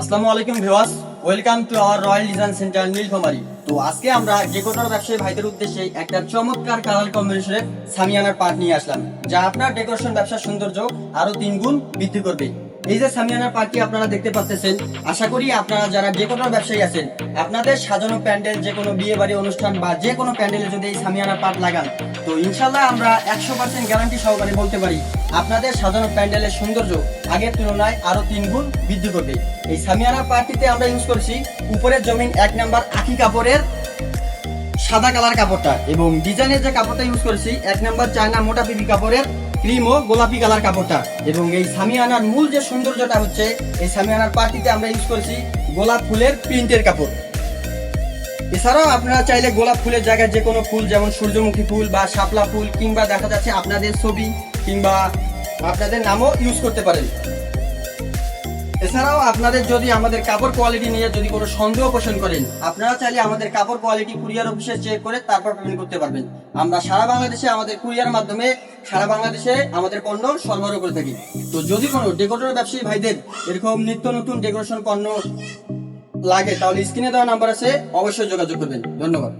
আসসালামু আলাইকুম viewers, welcome to our royal design centre Nilphamari. তো আজকে আমরা যে কোনো ব্যবসায়ী ভাইদের উদ্দেশ্যে একটা চমৎকার কালার কম্বিনেশনের সামিয়ানার পার্ট নিয়ে আসলাম, যা আপনার ডেকোরেশন ব্যবসার সৌন্দর্য আরো 3 গুণ বৃদ্ধি করবে। এই যে সামিয়ানার পার্টটি আপনারা দেখতে পাচ্ছেন, আশা করি আপনারা যারা যে কোনো ব্যবসায়ী আছেন, আপনাদের সাজানো প্যান্ডেল, যে কোনো বিয়ে বাড়ি অনুষ্ঠান বা যে কোনো প্যান্ডেলে যদি এই সামিয়ানার পার্ট লাগান, তো ইনশাল্লাহ আমরা 100% গ্যারান্টি সহকারে বলতে পারি আপনাদের সাজানো প্যান্ডেলের সৌন্দর্য আগের তুলনায় আরো 3 গুণ বৃদ্ধি করবে। এই সামিয়ানার পার্টিতে আমরা ইউজ করছি উপরের জমিন 1 নাম্বার আখি কাপড়ের সাদা কালার কাপড়টা, এবং ডিজাইনের যে কাপড়টা ইউজ করেছি 1 নাম্বার চায়না মোটা পিপি কাপড়ের ক্রিম ও গোলাপি কালার কাপড়টা। এবং এই সামিয়ানার মূল যে সৌন্দর্যটা হচ্ছে, এই সামিয়ানার পার্টিতে আমরা ইউজ করেছি গোলাপ ফুলের প্রিন্টের কাপড়। এছাড়াও আপনারা চাইলে গোলাপ ফুলের জায়গায় যে কোনো ফুল, যেমন সূর্যমুখী ফুল বা শাপলা ফুল, কিংবা দেখা যাচ্ছে আপনাদের ছবি কিংবা আপনাদের নামও ইউজ করতে পারেন। এছাড়াও আপনাদের যদি আমাদের কাপড় কোয়ালিটি নিয়ে যদি কোনো সন্দেহ পোষণ করেন, আপনারা চাইলে আমাদের কাপড় কোয়ালিটি কুরিয়ার অফিসে চেক করে তারপর পেমেন্ট করতে পারবেন। আমরা সারা বাংলাদেশে আমাদের কুরিয়ার মাধ্যমে সারা বাংলাদেশে আমাদের পণ্য সরবরাহ করে থাকি। তো যদি কোনো ডেকোরেটর ব্যবসায়ী ভাইদের এরকম নিত্য নতুন ডেকোরেশন পণ্য লাগে, তাহলে স্ক্রিনে দেওয়া নাম্বার আছে, অবশ্যই যোগাযোগ করবেন। ধন্যবাদ।